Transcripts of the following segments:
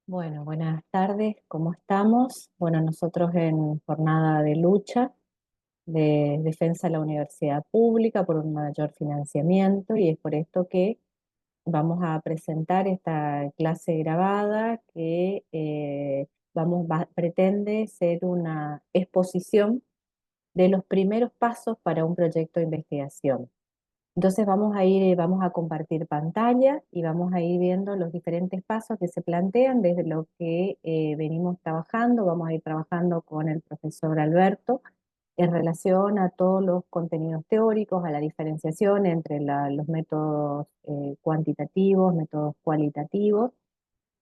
Bueno, buenas tardes, ¿cómo estamos? Bueno, nosotros en jornada de lucha, de defensa de la universidad pública por un mayor financiamiento y es por esto que vamos a presentar esta clase grabada que pretende ser una exposición de los primeros pasos para un proyecto de investigación. Entonces vamos a compartir pantalla y vamos a ir viendo los diferentes pasos que se plantean desde lo que venimos trabajando. Vamos a ir trabajando con el profesor Alberto en relación a todos los contenidos teóricos, a la diferenciación entre los métodos cuantitativos, métodos cualitativos,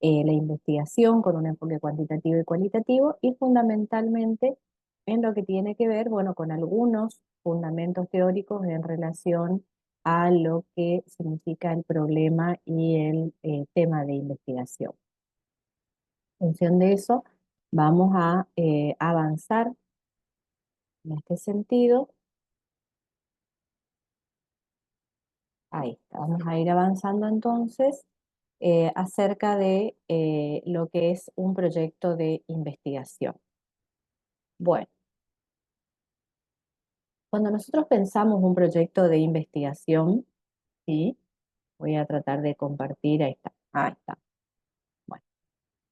la investigación con un enfoque cuantitativo y cualitativo y fundamentalmente en lo que tiene que ver, bueno, con algunos fundamentos teóricos en relación a lo que significa el problema y el tema de investigación. En función de eso, vamos a avanzar en este sentido. Ahí está, vamos a ir avanzando entonces acerca de lo que es un proyecto de investigación. Bueno. Cuando nosotros pensamos un proyecto de investigación, ¿sí? Voy a tratar de compartir, ahí está, ahí está. Bueno,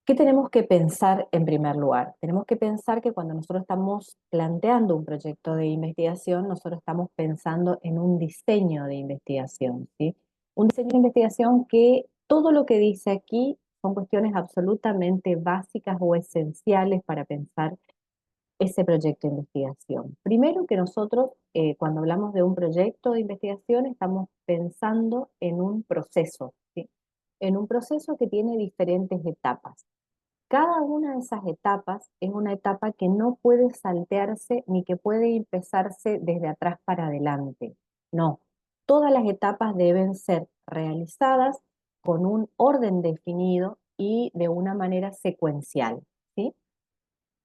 ¿qué tenemos que pensar en primer lugar? Tenemos que pensar que cuando nosotros estamos planteando un proyecto de investigación, nosotros estamos pensando en un diseño de investigación, ¿sí? Un diseño de investigación que todo lo que dice aquí son cuestiones absolutamente básicas o esenciales para pensar ese proyecto de investigación. Primero que nosotros, cuando hablamos de un proyecto de investigación, estamos pensando en un proceso, ¿sí? En un proceso que tiene diferentes etapas. Cada una de esas etapas es una etapa que no puede saltearse ni que puede empezarse desde atrás para adelante. No, todas las etapas deben ser realizadas con un orden definido y de una manera secuencial, ¿sí?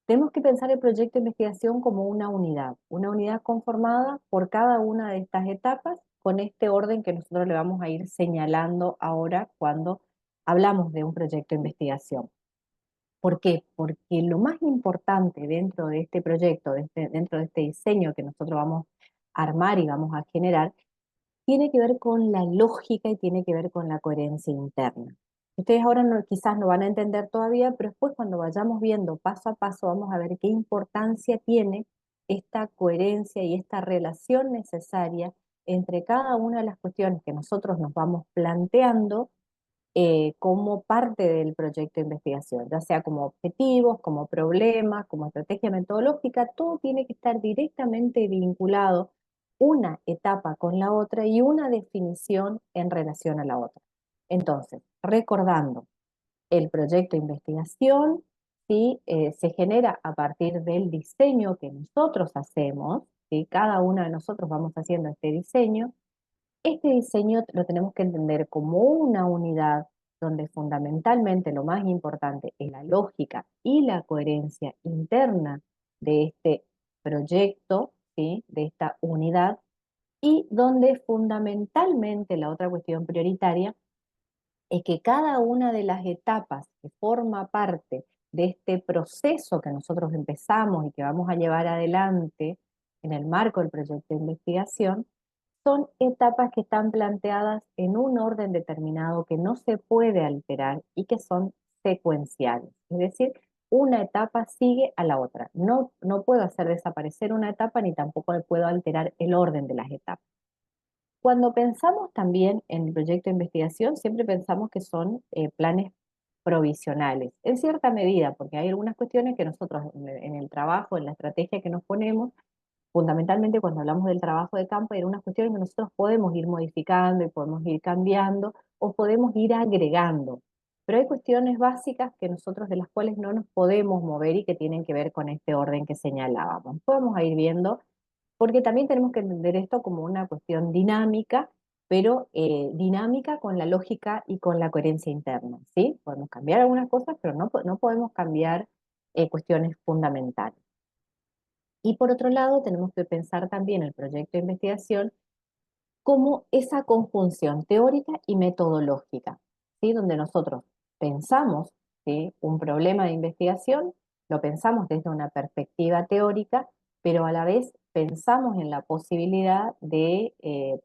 Tenemos que pensar el proyecto de investigación como una unidad conformada por cada una de estas etapas con este orden que nosotros le vamos a ir señalando ahora cuando hablamos de un proyecto de investigación. ¿Por qué? Porque lo más importante dentro de este proyecto, dentro de este diseño que nosotros vamos a armar y vamos a generar, tiene que ver con la lógica y tiene que ver con la coherencia interna. Ustedes ahora quizás no van a entender todavía, pero después cuando vayamos viendo paso a paso vamos a ver qué importancia tiene esta coherencia y esta relación necesaria entre cada una de las cuestiones que nosotros nos vamos planteando como parte del proyecto de investigación, ya sea como objetivos, como problemas, como estrategia metodológica, todo tiene que estar directamente vinculado una etapa con la otra y una definición en relación a la otra. Entonces, recordando, el proyecto de investigación ¿sí? Se genera a partir del diseño que nosotros hacemos, ¿sí? Cada uno de nosotros vamos haciendo este diseño. Este diseño lo tenemos que entender como una unidad donde fundamentalmente lo más importante es la lógica y la coherencia interna de este proyecto, ¿sí? De esta unidad, y donde fundamentalmente la otra cuestión prioritaria es que cada una de las etapas que forma parte de este proceso que nosotros empezamos y que vamos a llevar adelante en el marco del proyecto de investigación, son etapas que están planteadas en un orden determinado que no se puede alterar y que son secuenciales. Es decir, una etapa sigue a la otra. No puedo hacer desaparecer una etapa ni tampoco puedo alterar el orden de las etapas. Cuando pensamos también en el proyecto de investigación, siempre pensamos que son planes provisionales, en cierta medida, porque hay algunas cuestiones que nosotros en el trabajo, en la estrategia que nos ponemos, fundamentalmente cuando hablamos del trabajo de campo, hay unas cuestiones que nosotros podemos ir modificando y podemos ir cambiando o podemos ir agregando. Pero hay cuestiones básicas que nosotros de las cuales no nos podemos mover y que tienen que ver con este orden que señalábamos. Podemos ir viendo, porque también tenemos que entender esto como una cuestión dinámica, pero dinámica con la lógica y con la coherencia interna, ¿sí? Podemos cambiar algunas cosas, pero no podemos cambiar cuestiones fundamentales. Y por otro lado, tenemos que pensar también el proyecto de investigación como esa conjunción teórica y metodológica, ¿sí? Donde nosotros pensamos ¿sí? Un problema de investigación lo pensamos desde una perspectiva teórica, pero a la vez pensamos en la posibilidad de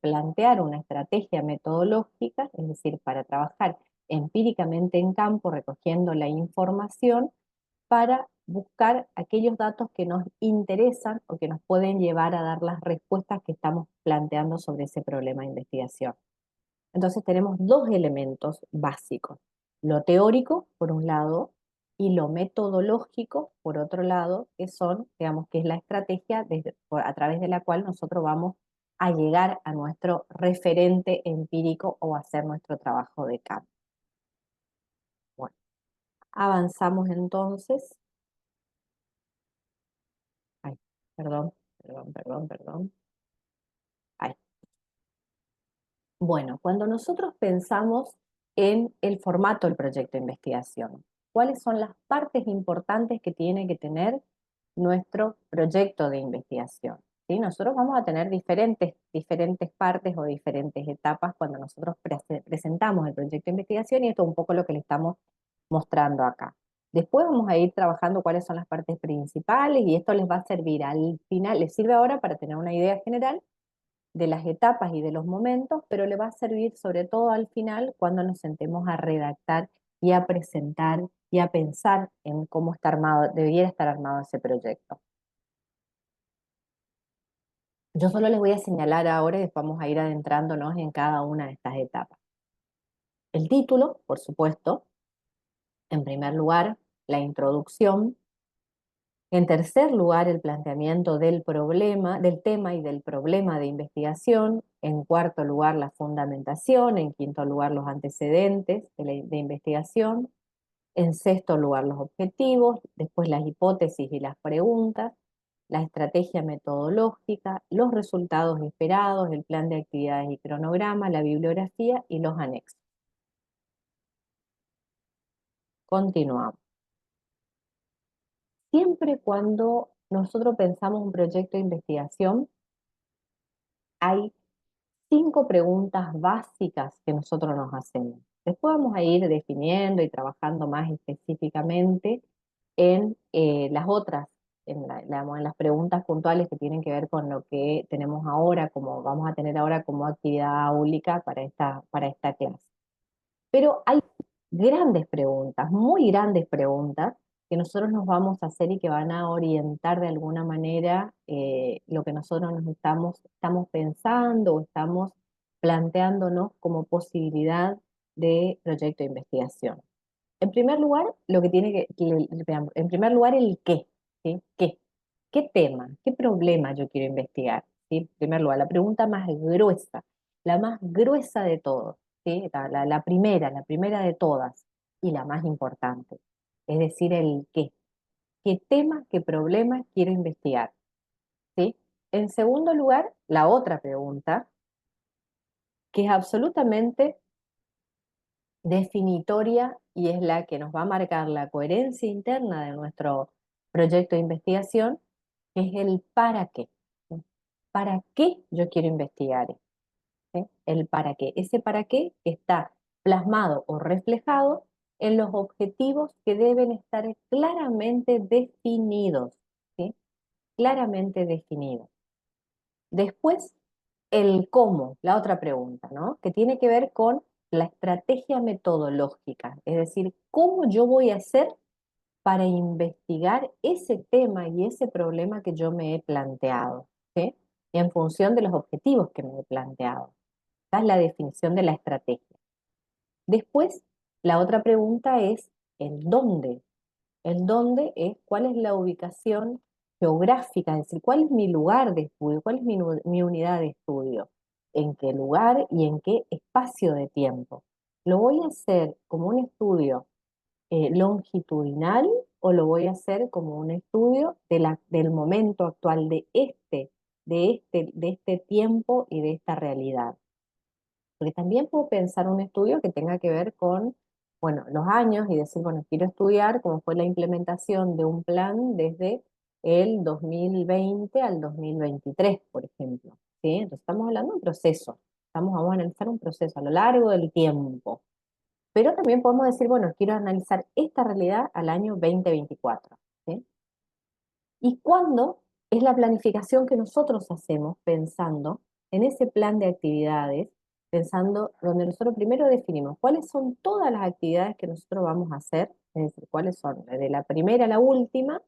plantear una estrategia metodológica, es decir, para trabajar empíricamente en campo, recogiendo la información para buscar aquellos datos que nos interesan o que nos pueden llevar a dar las respuestas que estamos planteando sobre ese problema de investigación. Entonces tenemos dos elementos básicos, lo teórico por un lado y lo metodológico por otro lado, que son, digamos, que es la estrategia a través de la cual nosotros vamos a llegar a nuestro referente empírico o hacer nuestro trabajo de campo. Bueno, avanzamos entonces. Ay, perdón. Ay. Bueno, cuando nosotros pensamos en el formato del proyecto de investigación, ¿cuáles son las partes importantes que tiene que tener nuestro proyecto de investigación? ¿Sí? Nosotros vamos a tener diferentes partes o diferentes etapas cuando nosotros presentamos el proyecto de investigación y esto es un poco lo que le estamos mostrando acá. Después vamos a ir trabajando cuáles son las partes principales y esto les va a servir al final, les sirve ahora para tener una idea general de las etapas y de los momentos, pero le va a servir sobre todo al final cuando nos sentemos a redactar y a presentar y a pensar en cómo está armado, debiera estar armado ese proyecto. Yo solo les voy a señalar ahora y después vamos a ir adentrándonos en cada una de estas etapas. El título, por supuesto, en primer lugar, la introducción. En tercer lugar, el planteamiento del problema, del tema y del problema de investigación. En cuarto lugar, la fundamentación. En quinto lugar, los antecedentes de investigación. En sexto lugar, los objetivos. Después, las hipótesis y las preguntas. La estrategia metodológica, los resultados esperados, el plan de actividades y cronograma, la bibliografía y los anexos. Continuamos. Siempre cuando nosotros pensamos un proyecto de investigación, hay 5 preguntas básicas que nosotros nos hacemos. Después vamos a ir definiendo y trabajando más específicamente en las otras, en las preguntas puntuales que tienen que ver con lo que tenemos ahora, como vamos a tener ahora como actividad áulica para esta clase. Pero hay grandes preguntas, muy grandes preguntas, que nosotros nos vamos a hacer y que van a orientar de alguna manera lo que nosotros nos estamos pensando o estamos planteándonos como posibilidad de proyecto de investigación. En primer lugar, lo que tiene veamos, en primer lugar, el qué, ¿sí? ¿Qué? ¿Qué tema? ¿Qué problema yo quiero investigar? ¿Sí? En primer lugar, la pregunta la más gruesa de todos, ¿sí? La primera de todas y la más importante. Es decir, el qué. ¿Qué tema, qué problema quiero investigar? ¿Sí? En segundo lugar, la otra pregunta, que es absolutamente definitoria y es la que nos va a marcar la coherencia interna de nuestro proyecto de investigación, que es el para qué. ¿Sí? ¿Para qué yo quiero investigar? ¿Sí? El para qué. Ese para qué está plasmado o reflejado en los objetivos que deben estar claramente definidos. ¿Sí? Claramente definidos. Después, el cómo, la otra pregunta, ¿no? Que tiene que ver con la estrategia metodológica, es decir, cómo yo voy a hacer para investigar ese tema y ese problema que yo me he planteado, ¿sí? En función de los objetivos que me he planteado. Esta es la definición de la estrategia. Después, la otra pregunta es el dónde. El dónde es cuál es la ubicación geográfica, es decir, cuál es mi lugar de estudio, cuál es mi unidad de estudio, en qué lugar y en qué espacio de tiempo. ¿Lo voy a hacer como un estudio longitudinal o lo voy a hacer como un estudio del momento actual, de este tiempo y de esta realidad? Porque también puedo pensar un estudio que tenga que ver con, bueno, los años y decir, bueno, quiero estudiar cómo fue la implementación de un plan desde el 2020 al 2023, por ejemplo. ¿Sí? Entonces estamos hablando de un proceso. Vamos a analizar un proceso a lo largo del tiempo. Pero también podemos decir, bueno, quiero analizar esta realidad al año 2024. ¿Sí? ¿Y cuándo es la planificación que nosotros hacemos pensando en ese plan de actividades, pensando donde nosotros primero definimos cuáles son todas las actividades que nosotros vamos a hacer, es decir, cuáles son de la primera a la última,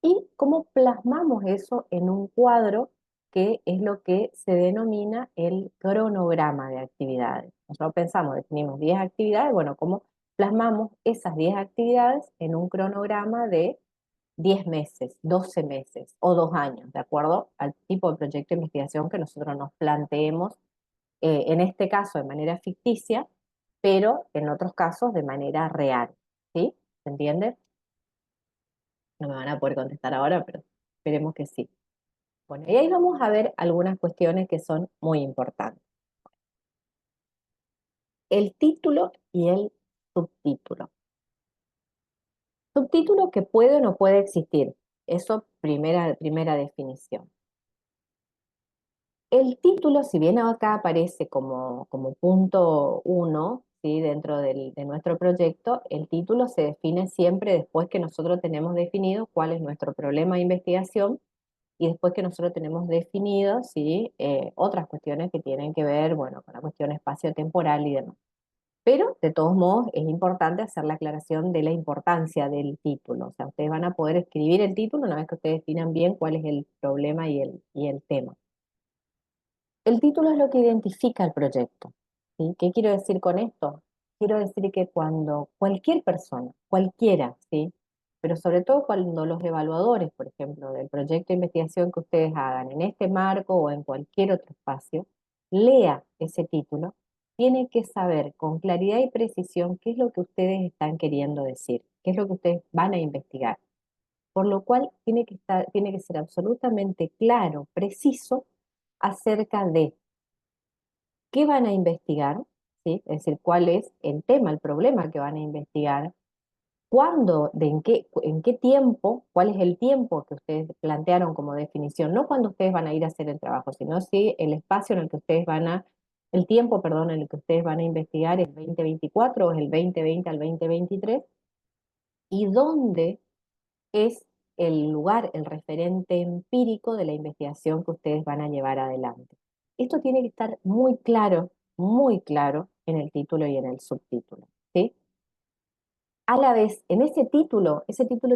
y cómo plasmamos eso en un cuadro que es lo que se denomina el cronograma de actividades? Nosotros pensamos, definimos 10 actividades, bueno, cómo plasmamos esas 10 actividades en un cronograma de 10 meses, 12 meses o 2 años, de acuerdo al tipo de proyecto de investigación que nosotros nos planteemos, en este caso de manera ficticia, pero en otros casos de manera real. ¿Sí? ¿Se entiende? No me van a poder contestar ahora, pero esperemos que sí. Bueno, y ahí vamos a ver algunas cuestiones que son muy importantes. El título y el subtítulo. Subtítulo que puede o no puede existir. Eso, primera definición. El título, si bien acá aparece como punto uno, ¿sí? Dentro de nuestro proyecto, el título se define siempre después que nosotros tenemos definido cuál es nuestro problema de investigación y después que nosotros tenemos definido, ¿sí? Otras cuestiones que tienen que ver, bueno, con la cuestión espacio-temporal y demás. Pero, de todos modos, es importante hacer la aclaración de la importancia del título. O sea, ustedes van a poder escribir el título una vez que ustedes definan bien cuál es el problema y el tema. El título es lo que identifica el proyecto. ¿Sí? ¿Qué quiero decir con esto? Quiero decir que cuando cualquier persona, cualquiera, ¿sí? Pero sobre todo cuando los evaluadores, por ejemplo, del proyecto de investigación que ustedes hagan en este marco o en cualquier otro espacio, lea ese título, tiene que saber con claridad y precisión qué es lo que ustedes están queriendo decir, qué es lo que ustedes van a investigar. Por lo cual tiene que ser absolutamente claro, preciso acerca de qué van a investigar, ¿sí? Es decir, cuál es el tema, el problema que van a investigar, cuándo, en qué tiempo, cuál es el tiempo que ustedes plantearon como definición, no cuándo ustedes van a ir a hacer el trabajo, sino si el espacio en el que ustedes el tiempo, perdón, en el que ustedes van a investigar es 2024 o es el 2020 al 2023, y dónde es el lugar, el referente empírico de la investigación que ustedes van a llevar adelante. Esto tiene que estar muy claro en el título y en el subtítulo, ¿sí? A la vez, en ese título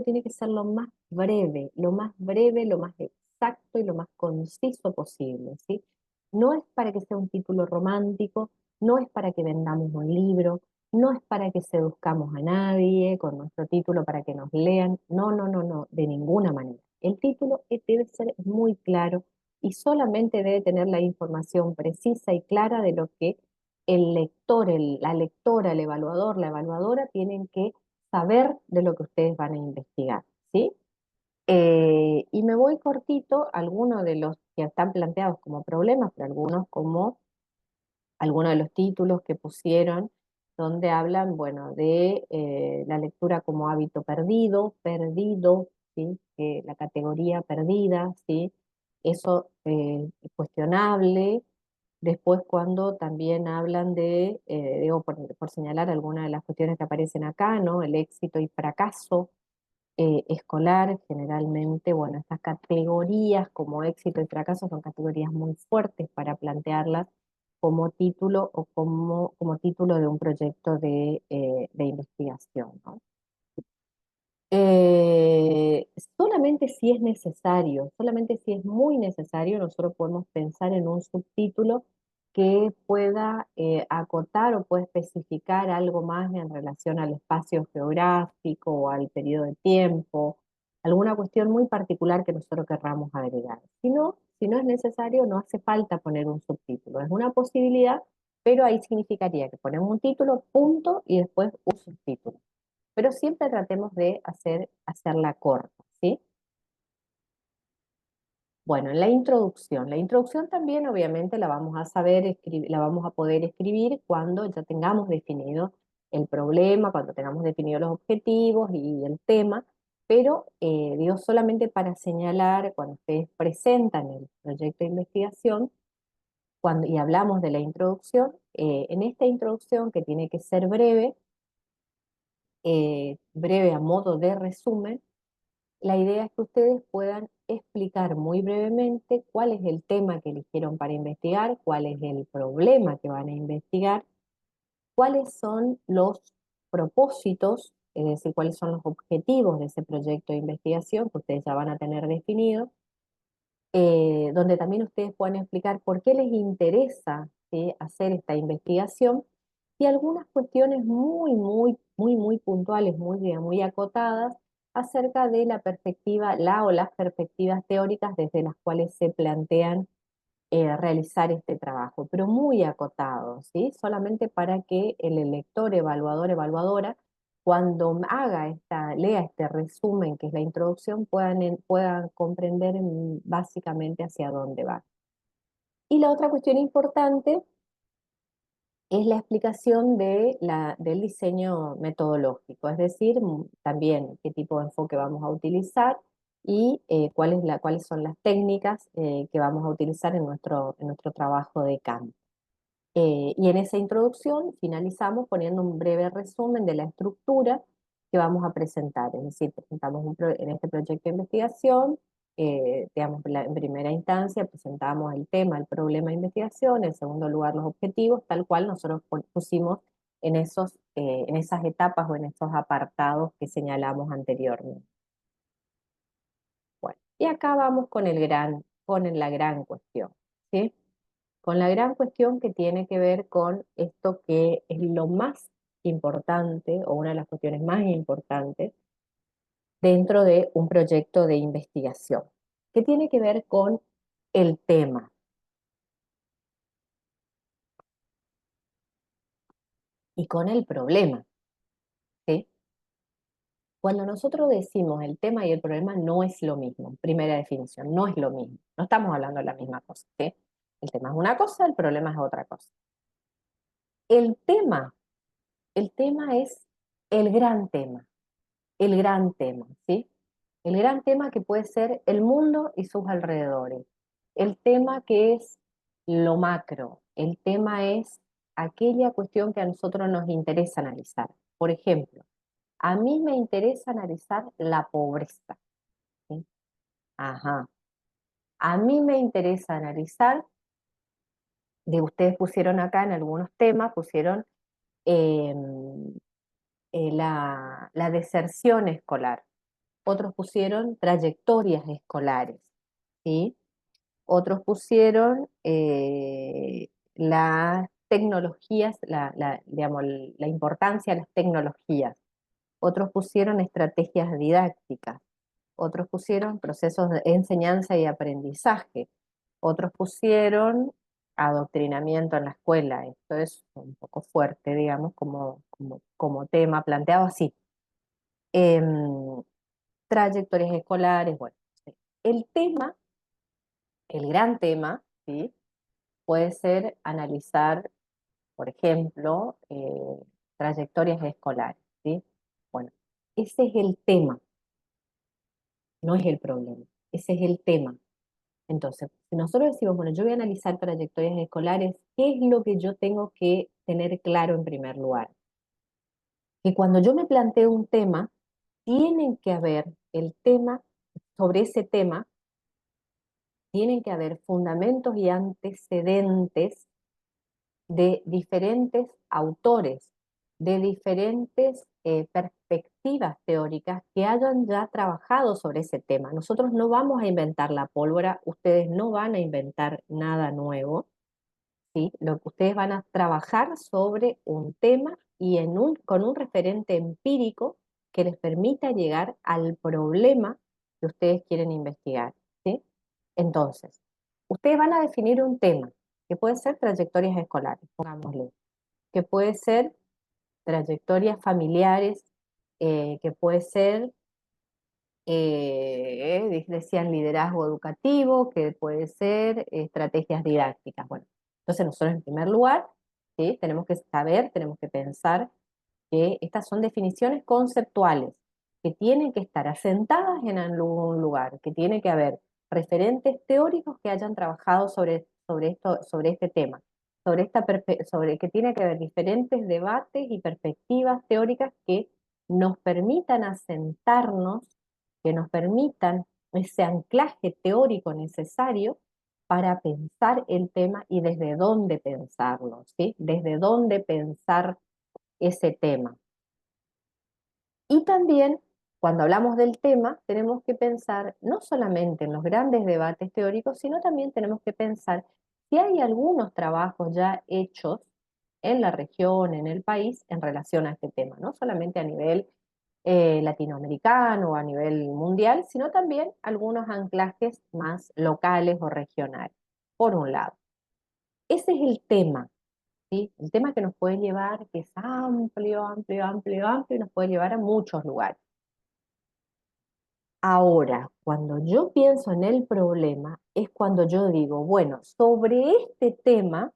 tiene que ser lo más exacto y lo más conciso posible, ¿sí? No es para que sea un título romántico, no es para que vendamos un libro, no es para que seduzcamos a nadie con nuestro título para que nos lean, no, no, no, no, de ninguna manera. El título debe ser muy claro y solamente debe tener la información precisa y clara de lo que el lector, la lectora, el evaluador, la evaluadora tienen que saber de lo que ustedes van a investigar, ¿sí? Y me voy cortito, algunos de los que están planteados como problemas, pero algunos de los títulos que pusieron, donde hablan, bueno, de la lectura como hábito perdido, ¿sí? La categoría perdida, ¿sí? Eso es cuestionable. Después, cuando también hablan digo, por señalar algunas de las cuestiones que aparecen acá, ¿no? El éxito y fracaso escolar, generalmente, bueno, estas categorías como éxito y fracaso son categorías muy fuertes para plantearlas como título o como título de un proyecto de investigación, ¿no? Eh, Solamente si es necesario, solamente si es muy necesario, nosotros podemos pensar en un subtítulo que pueda acotar o pueda especificar algo más en relación al espacio geográfico o al periodo de tiempo, alguna cuestión muy particular que nosotros querramos agregar. Si no es necesario, no hace falta poner un subtítulo. Es una posibilidad, pero ahí significaría que ponemos un título, punto, y después un subtítulo, pero siempre tratemos de hacerla corta, ¿sí? Bueno, en la introducción también obviamente la vamos a saber escribir, la vamos a poder escribir cuando ya tengamos definido el problema, cuando tengamos definidos los objetivos y el tema, pero digo solamente para señalar cuando ustedes presentan el proyecto de investigación, y hablamos de la introducción, en esta introducción que tiene que ser breve, breve a modo de resumen, la idea es que ustedes puedan explicar muy brevemente cuál es el tema que eligieron para investigar, cuál es el problema que van a investigar, cuáles son los propósitos, es decir, cuáles son los objetivos de ese proyecto de investigación que ustedes ya van a tener definido, donde también ustedes puedan explicar por qué les interesa, ¿sí?, hacer esta investigación y algunas cuestiones muy puntuales, muy acotadas acerca de la perspectiva, la o las perspectivas teóricas desde las cuales se plantean realizar este trabajo, pero muy acotado, ¿sí? Solamente para que el lector, evaluador, evaluadora, cuando lea este resumen, que es la introducción, puedan comprender básicamente hacia dónde va. Y la otra cuestión importante es la explicación del diseño metodológico, es decir, también qué tipo de enfoque vamos a utilizar y cuáles son las técnicas que vamos a utilizar en nuestro trabajo de campo. Y en esa introducción finalizamos poniendo un breve resumen de la estructura que vamos a presentar. Es decir, presentamos en este proyecto de investigación, digamos, en primera instancia presentamos el tema, el problema de investigación, en segundo lugar los objetivos, tal cual nosotros pusimos en esas etapas o en esos apartados que señalamos anteriormente. Bueno, y acá vamos con la gran cuestión, ¿sí? Con la gran cuestión que tiene que ver con esto que es lo más importante o una de las cuestiones más importantes dentro de un proyecto de investigación, que tiene que ver con el tema y con el problema, ¿sí? Cuando nosotros decimos el tema y el problema no es lo mismo, primera definición, no es lo mismo, no estamos hablando de la misma cosa, ¿sí? El tema es una cosa, el problema es otra cosa. El tema, el tema es el gran tema, ¿sí? El gran tema que puede ser el mundo y sus alrededores. El tema que es lo macro. El tema es aquella cuestión que a nosotros nos interesa analizar. Por ejemplo, a mí me interesa analizar la pobreza, ¿sí? Ajá. A mí me interesa analizar, ustedes pusieron acá en algunos temas, pusieron eh, la deserción escolar. Otros pusieron trayectorias escolares, ¿sí? Otros pusieron las tecnologías, digamos, la importancia de las tecnologías. Otros pusieron estrategias didácticas. Otros pusieron procesos de enseñanza y aprendizaje. Otros pusieron adoctrinamiento en la escuela. Esto es un poco fuerte, digamos, como tema planteado así. Em, Trayectorias escolares, bueno. Sí. El tema, el gran tema, ¿sí?, puede ser analizar, por ejemplo, trayectorias escolares, ¿sí? Bueno, ese es el tema, no es el problema, ese es el tema. Entonces, si nosotros decimos, bueno, yo voy a analizar trayectorias escolares, ¿qué es lo que yo tengo que tener claro en primer lugar? Que cuando yo me planteo un tema, tienen que haber el tema, sobre ese tema, tienen que haber fundamentos y antecedentes de diferentes autores, de diferentes perspectivas teóricas que hayan ya trabajado sobre ese tema. Nosotros no vamos a inventar la pólvora, ustedes no van a inventar nada nuevo, ¿sí? Lo que ustedes van a trabajar sobre un tema y con un referente empírico que les permita llegar al problema que ustedes quieren investigar, ¿sí? Entonces, ustedes van a definir un tema, que puede ser trayectorias escolares, pongámosle, que puede ser trayectorias familiares, que puede ser, decían liderazgo educativo, que puede ser estrategias didácticas. Bueno, entonces nosotros en primer lugar, ¿sí?, tenemos que saber, tenemos que pensar que estas son definiciones conceptuales que tienen que estar asentadas en algún lugar, que tiene que haber referentes teóricos que hayan trabajado sobre esto, sobre este tema, sobre que tiene que haber diferentes debates y perspectivas teóricas que nos permitan asentarnos, que nos permitan ese anclaje teórico necesario para pensar el tema y desde dónde pensarlo, ¿sí? Desde dónde pensar ese tema. Y también, cuando hablamos del tema, tenemos que pensar no solamente en los grandes debates teóricos, sino también tenemos que pensar si hay algunos trabajos ya hechos en la región, en el país, en relación a este tema, no solamente a nivel latinoamericano o a nivel mundial, sino también algunos anclajes más locales o regionales, por un lado. Ese es el tema, ¿sí? El tema que nos puede llevar, que es amplio, amplio, amplio, amplio, y nos puede llevar a muchos lugares. Ahora, cuando yo pienso en el problema, es cuando yo digo, bueno, sobre este tema,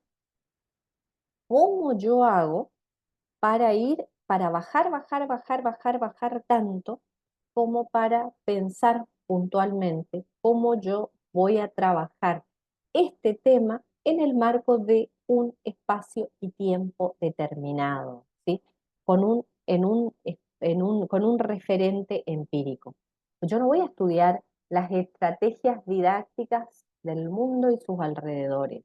¿cómo yo hago para ir, para bajar, bajar, bajar, bajar, bajar tanto como para pensar puntualmente cómo yo voy a trabajar este tema en el marco de un espacio y tiempo determinado, ¿sí? Con un referente empírico. Yo no voy a estudiar las estrategias didácticas del mundo y sus alrededores.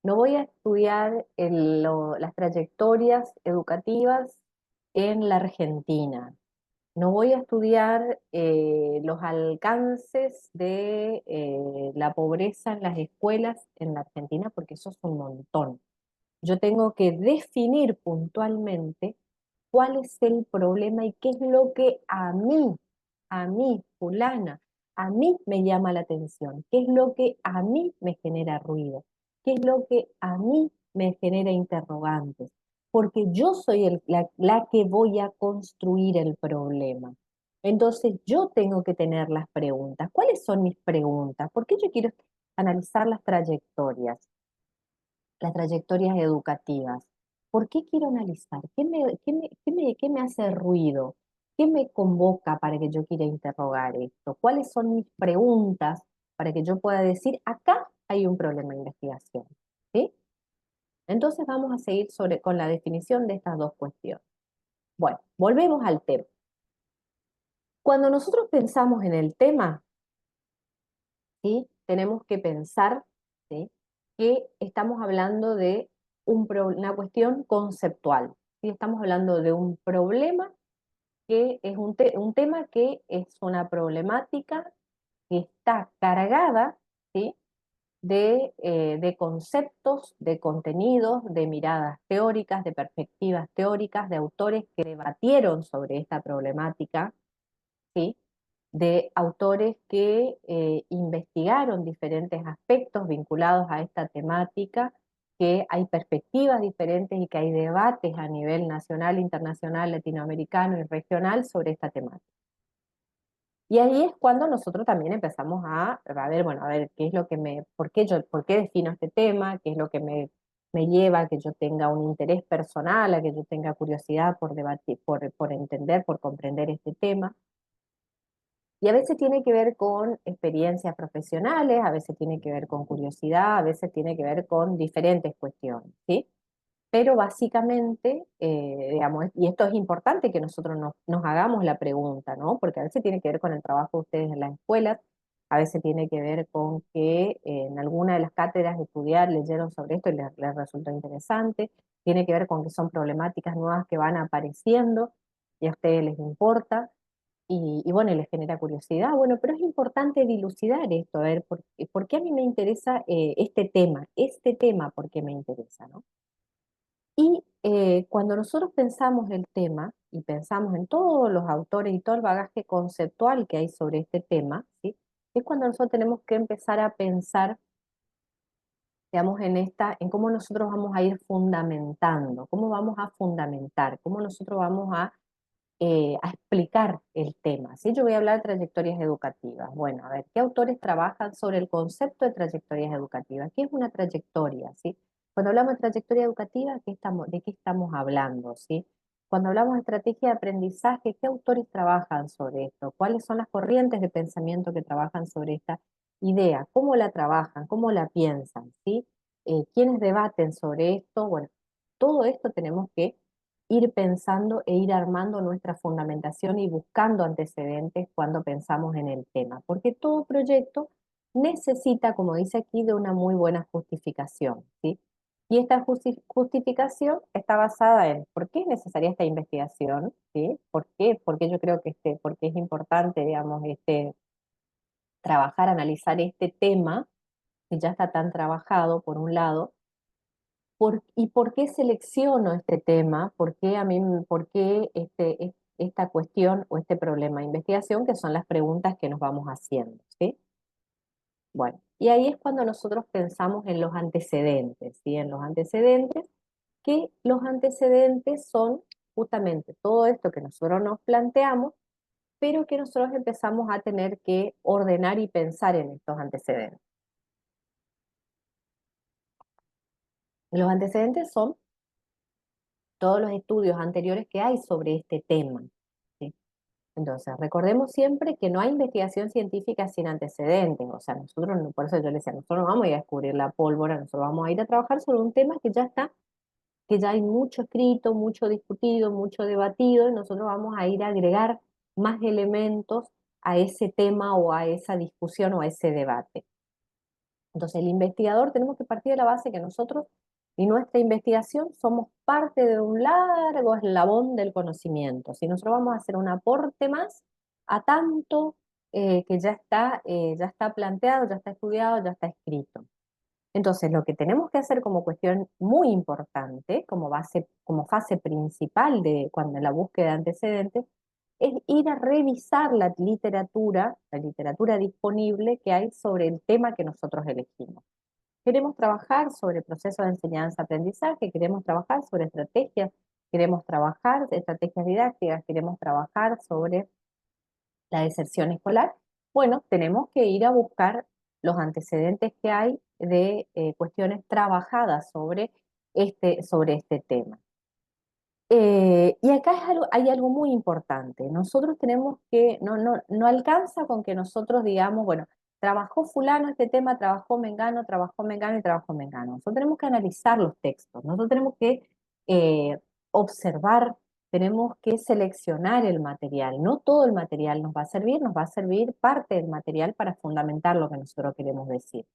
No voy a estudiar las trayectorias educativas en la Argentina. No voy a estudiar los alcances de la pobreza en las escuelas en la Argentina, porque eso es un montón. Yo tengo que definir puntualmente cuál es el problema y qué es lo que a mí, fulana, a mí me llama la atención, qué es lo que a mí me genera ruido, qué es lo que a mí me genera interrogantes, porque yo soy la que voy a construir el problema. Entonces yo tengo que tener las preguntas. ¿Cuáles son mis preguntas? ¿Por qué yo quiero analizar las trayectorias educativas? ¿Por qué quiero analizar? ¿Qué me hace ruido? ¿Qué me convoca para que yo quiera interrogar esto? ¿Cuáles son mis preguntas para que yo pueda decir, acá hay un problema de investigación? ¿Sí? Entonces vamos a seguir con la definición de estas dos cuestiones. Bueno, volvemos al tema. Cuando nosotros pensamos en el tema, ¿sí? Tenemos que pensar, ¿sí? Que estamos hablando de una cuestión conceptual, ¿sí? Estamos hablando de un problema que es un tema que es una problemática que está cargada, ¿sí? De conceptos, de contenidos, de miradas teóricas, de perspectivas teóricas, de autores que debatieron sobre esta problemática, ¿sí? De autores que investigaron diferentes aspectos vinculados a esta temática, que hay perspectivas diferentes y que hay debates a nivel nacional, internacional, latinoamericano y regional sobre esta temática. Y ahí es cuando nosotros también empezamos a ver, bueno, a ver, qué es lo que por qué defino este tema, qué es lo que me lleva a que yo tenga un interés personal, a que yo tenga curiosidad por debatir, por entender, por comprender este tema. Y a veces tiene que ver con experiencias profesionales, a veces tiene que ver con curiosidad, a veces tiene que ver con diferentes cuestiones, ¿sí? Pero básicamente, digamos, y esto es importante que nosotros nos hagamos la pregunta, ¿no? Porque a veces tiene que ver con el trabajo de ustedes en las escuelas, a veces tiene que ver con que en alguna de las cátedras de estudiar leyeron sobre esto y les resultó interesante, tiene que ver con que son problemáticas nuevas que van apareciendo y a ustedes les importa. Y bueno, y les genera curiosidad. Bueno, pero es importante dilucidar esto, a ver, ¿por qué a mí me interesa este tema, ¿por qué me interesa, no? Y cuando nosotros pensamos el tema y pensamos en todos los autores y todo el bagaje conceptual que hay sobre este tema, ¿sí? Es cuando nosotros tenemos que empezar a pensar, digamos, en cómo nosotros vamos a ir fundamentando, cómo vamos a fundamentar, cómo nosotros vamos a explicar el tema. ¿Sí? Yo voy a hablar de trayectorias educativas. Bueno, a ver, ¿qué autores trabajan sobre el concepto de trayectorias educativas? ¿Qué es una trayectoria? ¿Sí? Cuando hablamos de trayectoria educativa, ¿de qué estamos hablando? ¿Sí? Cuando hablamos de estrategia de aprendizaje, ¿qué autores trabajan sobre esto? ¿Cuáles son las corrientes de pensamiento que trabajan sobre esta idea, cómo la trabajan, cómo la piensan, ¿sí? ¿Quiénes debaten sobre esto? Bueno, todo esto tenemos que ir pensando e ir armando nuestra fundamentación y buscando antecedentes cuando pensamos en el tema, porque todo proyecto necesita, como dice aquí, de una muy buena justificación, ¿sí? Y esta justificación está basada en por qué es necesaria esta investigación, ¿sí? ¿Por qué? Porque yo creo que porque es importante, digamos, trabajar, analizar este tema que ya está tan trabajado, por un lado, y por qué selecciono este tema, por qué esta cuestión o este problema de investigación, que son las preguntas que nos vamos haciendo, ¿sí? Bueno, y ahí es cuando nosotros pensamos en los antecedentes, ¿sí? En los antecedentes, que los antecedentes son justamente todo esto que nosotros nos planteamos, pero que nosotros empezamos a tener que ordenar y pensar en estos antecedentes. Los antecedentes son todos los estudios anteriores que hay sobre este tema, ¿sí? Entonces, recordemos siempre que no hay investigación científica sin antecedentes, o sea, nosotros, por eso yo le decía, nosotros no vamos a ir a descubrir la pólvora, nosotros vamos a ir a trabajar sobre un tema que ya está, que ya hay mucho escrito, mucho discutido, mucho debatido, y nosotros vamos a ir a agregar más elementos a ese tema o a esa discusión o a ese debate. Entonces, el investigador tenemos que partir de la base que nosotros y nuestra investigación somos parte de un largo eslabón del conocimiento. Si nosotros vamos a hacer un aporte más a tanto que ya está planteado, ya está estudiado, ya está escrito. Entonces, lo que tenemos que hacer como cuestión muy importante, como base, como fase principal de cuando en la búsqueda de antecedentes, es ir a revisar la literatura disponible que hay sobre el tema que nosotros elegimos. Queremos trabajar sobre procesos de enseñanza-aprendizaje, queremos trabajar sobre estrategias, queremos trabajar estrategias didácticas, queremos trabajar sobre la deserción escolar. Bueno, tenemos que ir a buscar los antecedentes que hay de cuestiones trabajadas sobre este tema. Y acá hay algo muy importante. Nosotros tenemos que, no alcanza con que nosotros digamos, bueno, trabajó fulano este tema, trabajó Mengano y trabajó Mengano. Nosotros tenemos que analizar los textos, nosotros tenemos que eh, observar, tenemos que seleccionar el material. No todo el material nos va a servir parte del material para fundamentar lo que nosotros queremos decir.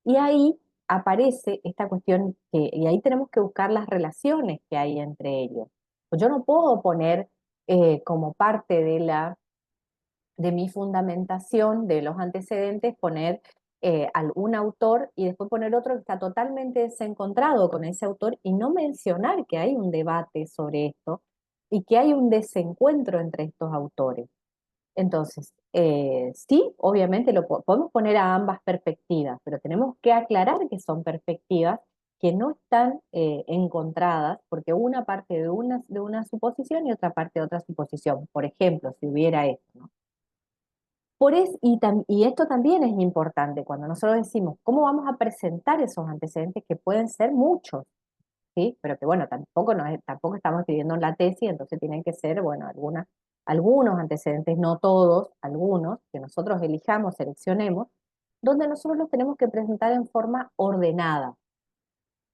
Y ahí aparece esta cuestión y ahí tenemos que buscar las relaciones que hay entre ellos. Pues yo no puedo poner como parte de mi fundamentación de los antecedentes, poner algún autor y después poner otro que está totalmente desencontrado con ese autor y no mencionar que hay un debate sobre esto y que hay un desencuentro entre estos autores. Entonces, sí, obviamente podemos poner a ambas perspectivas, pero tenemos que aclarar que son perspectivas que no están encontradas, porque una parte de una suposición y otra parte de otra suposición. Por ejemplo, si hubiera esto, ¿no? Y esto también es importante cuando nosotros decimos, ¿cómo vamos a presentar esos antecedentes que pueden ser muchos? ¿Sí? Pero que bueno, tampoco estamos escribiendo en la tesis, entonces tienen que ser, bueno, algunos antecedentes, no todos, algunos, que nosotros elijamos, seleccionemos, donde nosotros los tenemos que presentar en forma ordenada.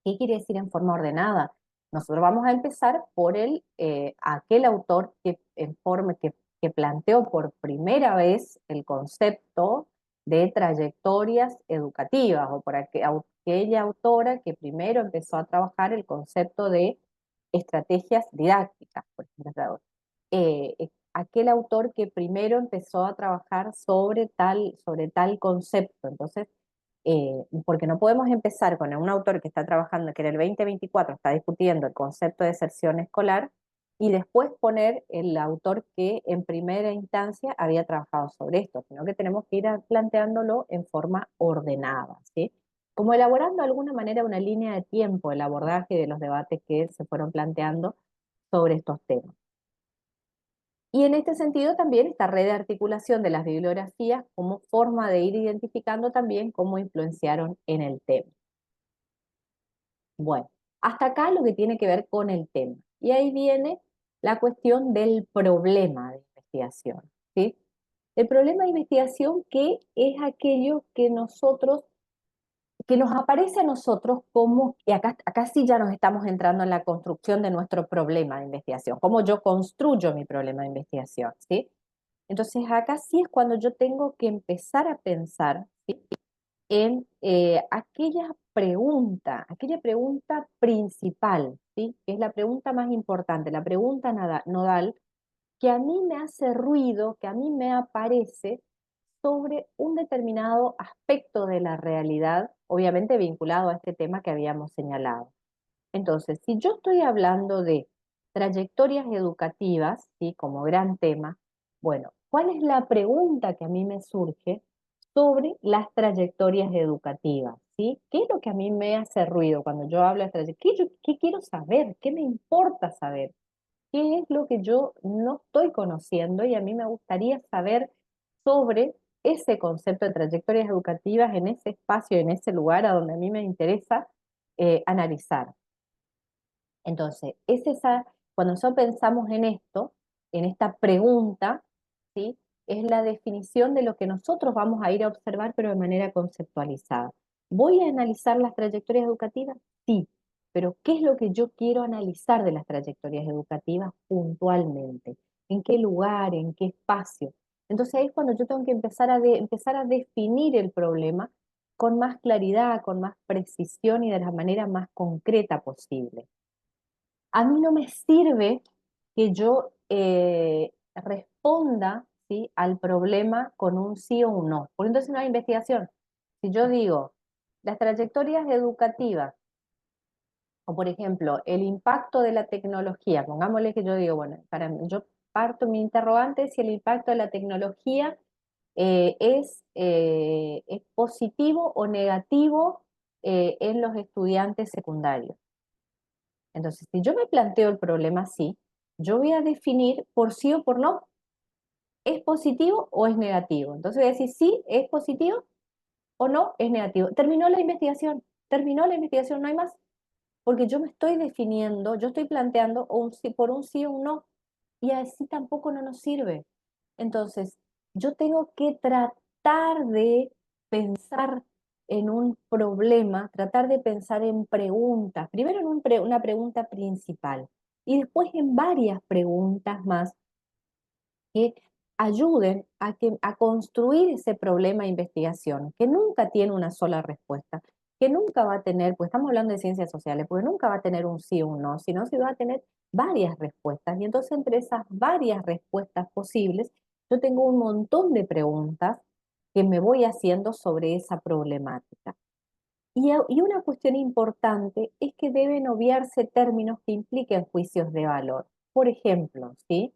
¿Qué quiere decir en forma ordenada? Nosotros vamos a empezar por aquel autor que planteó por primera vez el concepto de trayectorias educativas, o por aquella autora que primero empezó a trabajar el concepto de estrategias didácticas, por ejemplo. Aquel autor que primero empezó a trabajar sobre tal concepto. Entonces, porque no podemos empezar con un autor que está trabajando, que en el 2024 está discutiendo el concepto de deserción escolar, y después poner el autor que en primera instancia había trabajado sobre esto, sino que tenemos que ir planteándolo en forma ordenada, ¿sí? Como elaborando de alguna manera una línea de tiempo, el abordaje de los debates que se fueron planteando sobre estos temas. Y en este sentido también esta red de articulación de las bibliografías como forma de ir identificando también cómo influenciaron en el tema. Bueno, hasta acá lo que tiene que ver con el tema. Y ahí viene la cuestión del problema de investigación, ¿sí? El problema de investigación que es aquello que nos aparece a nosotros como, y acá sí ya nos estamos entrando en la construcción de nuestro problema de investigación, cómo yo construyo mi problema de investigación, ¿sí? Entonces acá sí es cuando yo tengo que empezar a pensar, ¿sí?, en aquella pregunta principal, ¿sí?, que es la pregunta más importante, la pregunta nodal, que a mí me hace ruido, que a mí me aparece sobre un determinado aspecto de la realidad, obviamente vinculado a este tema que habíamos señalado. Entonces, si yo estoy hablando de trayectorias educativas, ¿sí?, como gran tema, bueno, ¿cuál es la pregunta que a mí me surge sobre las trayectorias educativas? ¿Sí? ¿Qué es lo que a mí me hace ruido cuando yo hablo de trayectorias? ¿Qué quiero saber? ¿Qué me importa saber? ¿Qué es lo que yo no estoy conociendo? Y a mí me gustaría saber sobre ese concepto de trayectorias educativas en ese espacio, en ese lugar a donde a mí me interesa analizar. Entonces, cuando nosotros pensamos en esto, en esta pregunta, ¿sí?, es la definición de lo que nosotros vamos a ir a observar, pero de manera conceptualizada. ¿Voy a analizar las trayectorias educativas? Sí, pero ¿qué es lo que yo quiero analizar de las trayectorias educativas puntualmente? ¿En qué lugar? ¿En qué espacio? Entonces ahí es cuando yo tengo que empezar a definir el problema con más claridad, con más precisión y de la manera más concreta posible. A mí no me sirve que yo responda, ¿sí?, al problema con un sí o un no, porque entonces no hay investigación. Si yo digo, las trayectorias educativas, o por ejemplo, el impacto de la tecnología, pongámosle que yo digo, bueno, yo parto mi interrogante si el impacto de la tecnología es positivo o negativo en los estudiantes secundarios. Entonces, si yo me planteo el problema así, yo voy a definir por sí o por no, ¿es positivo o es negativo? Entonces voy a decir sí, es positivo o no, es negativo. Terminó la investigación, no hay más, porque yo me estoy definiendo, yo estoy planteando por un sí o un no, y así tampoco no nos sirve. Entonces, yo tengo que tratar de pensar en un problema, tratar de pensar en preguntas, primero en una pregunta principal y después en varias preguntas más que ayuden a construir ese problema de investigación, que nunca tiene una sola respuesta, que nunca va a tener, pues estamos hablando de ciencias sociales, porque nunca va a tener un sí o un no, sino si va a tener varias respuestas. Y entonces entre esas varias respuestas posibles, yo tengo un montón de preguntas que me voy haciendo sobre esa problemática. Y una cuestión importante es que deben obviarse términos que impliquen juicios de valor. Por ejemplo, ¿sí?,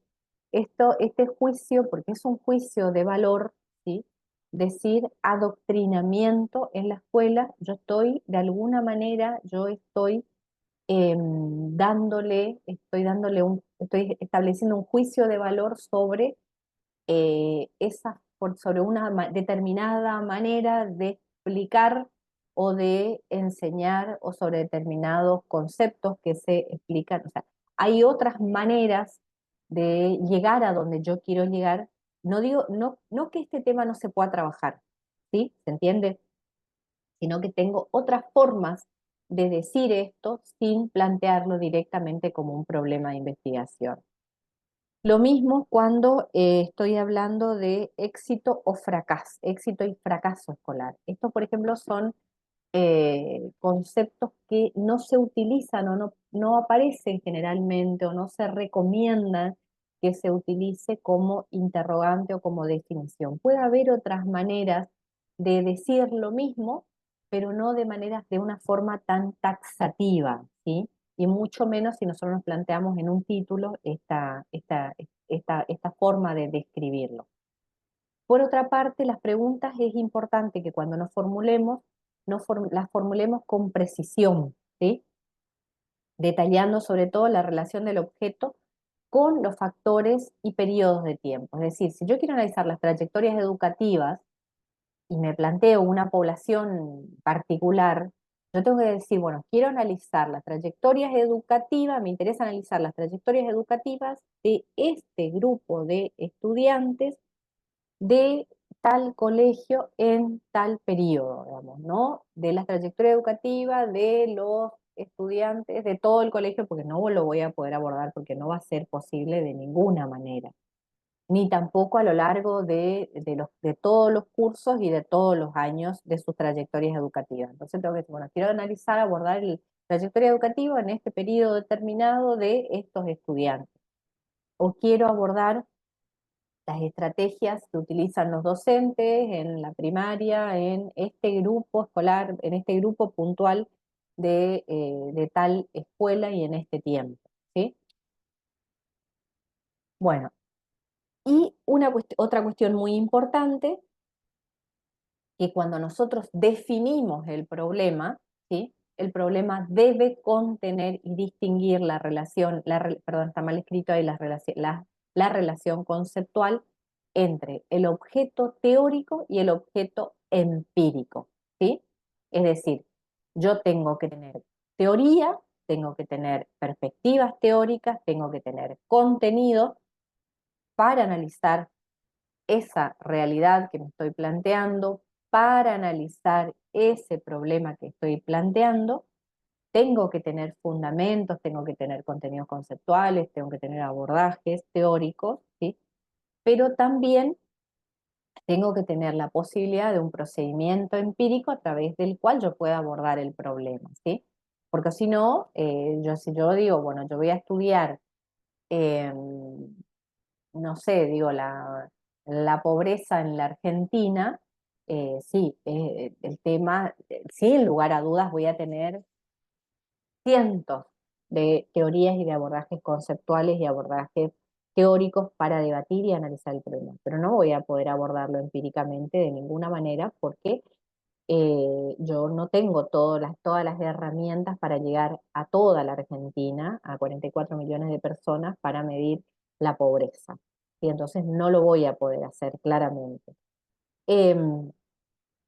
este juicio, porque es un juicio de valor, ¿sí?, decir adoctrinamiento en la escuela, de alguna manera, yo estoy estableciendo un juicio de valor sobre sobre una determinada manera de explicar o de enseñar o sobre determinados conceptos que se explican. O sea, hay otras maneras de llegar a donde yo quiero llegar. No digo, no que este tema no se pueda trabajar, ¿sí? ¿Se entiende? Sino que tengo otras formas de decir esto sin plantearlo directamente como un problema de investigación. Lo mismo cuando estoy hablando de éxito o fracaso, éxito y fracaso escolar. Estos, por ejemplo, son conceptos que no se utilizan o no aparecen generalmente o no se recomiendan que se utilice como interrogante o como definición. Puede haber otras maneras de decir lo mismo, pero no de una forma tan taxativa, ¿sí? Y mucho menos si nosotros nos planteamos en un título esta forma de describirlo. Por otra parte, las preguntas es importante que cuando nos formulemos, las formulemos con precisión, ¿sí?, detallando sobre todo la relación del objeto con los factores y periodos de tiempo. Es decir, si yo quiero analizar las trayectorias educativas y me planteo una población particular, yo tengo que decir, bueno, quiero analizar las trayectorias educativas, me interesa analizar las trayectorias educativas de este grupo de estudiantes de tal colegio en tal periodo, digamos, ¿no? De la trayectoria educativa de los estudiantes de todo el colegio, porque no lo voy a poder abordar porque no va a ser posible de ninguna manera, ni tampoco a lo largo de todos los cursos y de todos los años de sus trayectorias educativas. Entonces tengo que decir, bueno, quiero analizar, abordar la trayectoria educativa en este periodo determinado de estos estudiantes. O quiero abordar las estrategias que utilizan los docentes en la primaria, en este grupo escolar, en este grupo puntual de tal escuela y en este tiempo, ¿sí? Bueno, y otra cuestión muy importante, que cuando nosotros definimos el problema, ¿sí? El problema debe contener y distinguir la relación, perdón, está mal escrito ahí, la relación conceptual entre el objeto teórico y el objeto empírico, ¿sí? Es decir, yo tengo que tener teoría, tengo que tener perspectivas teóricas, tengo que tener contenido para analizar esa realidad que me estoy planteando, para analizar ese problema que estoy planteando, tengo que tener fundamentos, tengo que tener contenidos conceptuales, tengo que tener abordajes teóricos, ¿sí? Pero también tengo que tener la posibilidad de un procedimiento empírico a través del cual yo pueda abordar el problema, ¿sí? Porque si no, si yo digo, bueno, yo voy a estudiar eh, no sé, digo, la pobreza en la Argentina, sí, el tema, sin lugar a dudas voy a tener cientos de teorías y de abordajes conceptuales y abordajes teóricos para debatir y analizar el problema, pero no voy a poder abordarlo empíricamente de ninguna manera porque yo no tengo todas las herramientas para llegar a toda la Argentina, a 44 millones de personas, para medir la pobreza. Y entonces no lo voy a poder hacer claramente. Em,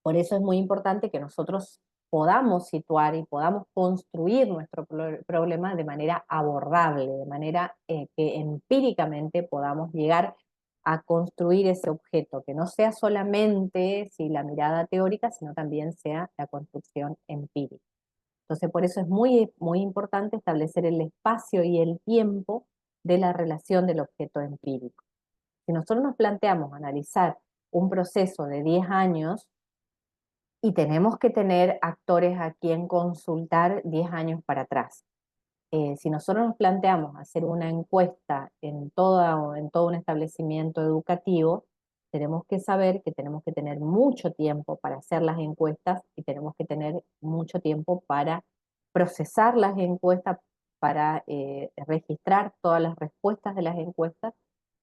por eso es muy importante que nosotros podamos situar y podamos construir nuestro problema de manera abordable, de manera que empíricamente podamos llegar a construir ese objeto, que no sea solamente la mirada teórica, sino también sea la construcción empírica. Entonces, por eso es muy, muy importante establecer el espacio y el tiempo de la relación del objeto empírico. Si nosotros nos planteamos analizar un proceso de 10 años, y tenemos que tener actores a quien consultar 10 años para atrás. Si nosotros nos planteamos hacer una encuesta en todo un establecimiento educativo, tenemos que saber que tenemos que tener mucho tiempo para hacer las encuestas y tenemos que tener mucho tiempo para procesar las encuestas, para registrar todas las respuestas de las encuestas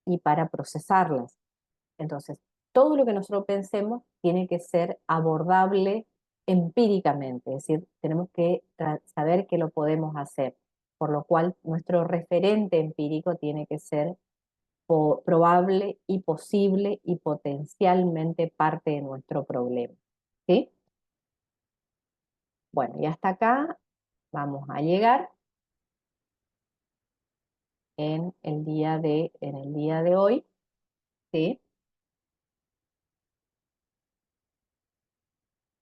y para procesarlas. Entonces, todo lo que nosotros pensemos tiene que ser abordable empíricamente, es decir, tenemos que saber que lo podemos hacer, por lo cual nuestro referente empírico tiene que ser probable y posible y potencialmente parte de nuestro problema. ¿Sí? Bueno, y hasta acá vamos a llegar en el día de hoy. ¿Sí?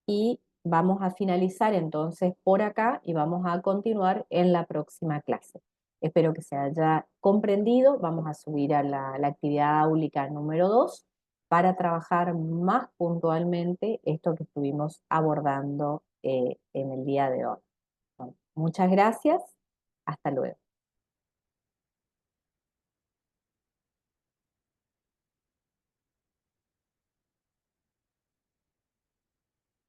Y vamos a finalizar entonces por acá y vamos a continuar en la próxima clase. Espero que se haya comprendido. Vamos a subir a la actividad áulica número 2 para trabajar más puntualmente esto que estuvimos abordando en el día de hoy. Bueno, muchas gracias. Hasta luego.